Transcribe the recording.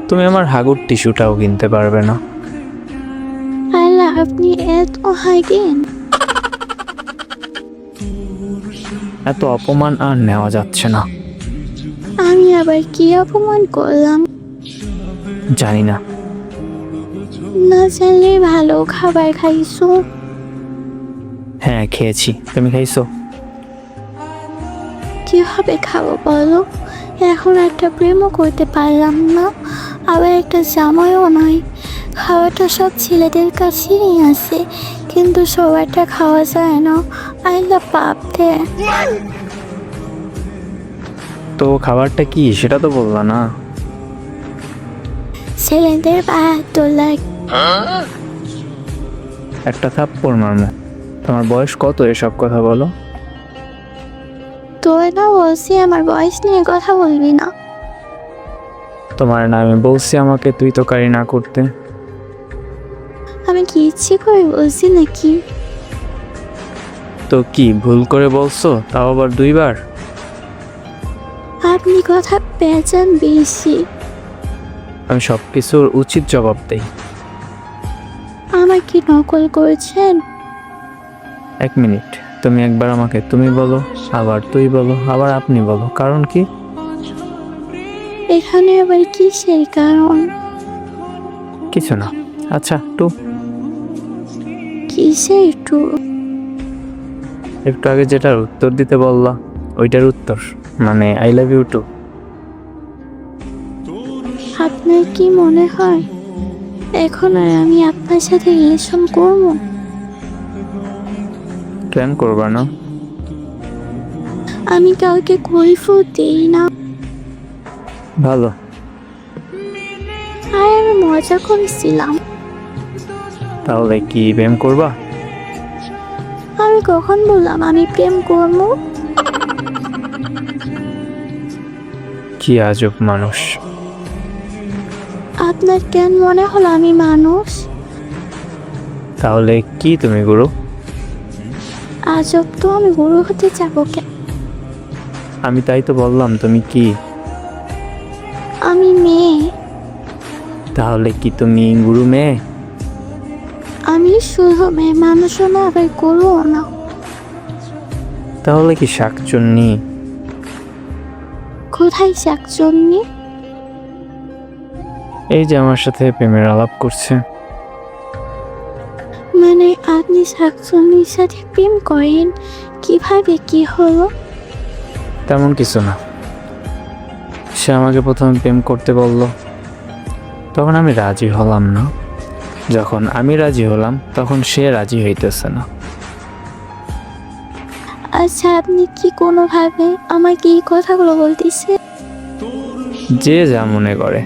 তুমি আমার হাগুর টিস্যুটাও কিনতে পারবে না। আল্লাহ, আপনি এত হাগেন। এত অপমান আর নেওয়া যাচ্ছে না। আমি আবার কি অপমান করলাম? জানি না। না জানলে ভালো, খাবার খাইছো? হ্যাঁ খেয়েছি, তুমি খাইছো? কিভাবে খাবো বলো? এখন একটা প্রেমও করতে পারলাম না, আবার একটা জামাইও নয়। খাওয়াটা সব ছেলেদের কাছেই আছে, কিন্তু সবারটা খাওয়া যায় না। আল্লাহ পাপ দেয়। তো খাবারটা কি সেটা তো বললা না। ছেলেদের বাহাদুর। একটা থাপ্পড় মারমু। তোমার বয়স কত এসব কথা বলো? তোর না বলছি আমার বয়স নিয়ে কথা বলবি না। তোমার না আমি বলছি আমাকে তুই তো কারি না করতে। আমি কি ইচ্ছে করে বলছি নাকি? তো কি ভুল করে বলছো, তাও আবার দুইবার? আপনি কথা পেঁচান বেশি। আমি সব কিছুর উচিত জবাব দেই। আমার কি নকল করেছেন? এক মিনিট, তুমি একবার আমাকে তুমি বলো, আবার তুই বলো, আবার আপনি বলো, কারণ কি? এখানে আবার কিসের কারণ? কিছু না। আচ্ছা টু। কিসের একটু? একটু আগে যেটার উত্তর দিতে বললা ওইটার উত্তর, মানে আই লাভ ইউ টু। আপনার কি মনে হয় এখন আর আমি আপনার সাথে রিলেশন করব? প্ল্যান করবা না? আমি কাউকে কৈফিয়ত দেই না। ভালো। আর আমি মজা করেছিলাম। তাহলে কি প্রেম করবা? আমি কখন বললাম আমি প্রেম করবো? কি আজব মানুষ। আপনার কেন মনে হলো আমি মানুষ? তাহলে কি তুমি গুরু? আজব তো, আমি গুরু হতে যাবো কেন? আমি তাই তো বললাম, তুমি কি? আমি মেয়ে। তাহলে কি তুমি গুরু মেয়ে? আমি শুধু মেয়ে, মানুষও না আবার গরুও না। তাহলে কি শাকচুন্নি? কোথায় শাকচুন্নি? এই যে আমার সাথে প্রেমের আলাপ করছে। মানে আপনি শাকচুন্নির সাথে প্রেম করেন? কিভাবে, কি হলো? তেমন কিছু না। সে আমাকে প্রথমে প্রেম করতে বলল, তখন আমি রাজি হলাম না। যখন আমি রাজি হলাম তখন সে রাজি হইতেছে না। আচ্ছা, আপনি কি কোনোভাবে আমাকে এই কথাগুলো বলতেছে? যে যা মনে করে।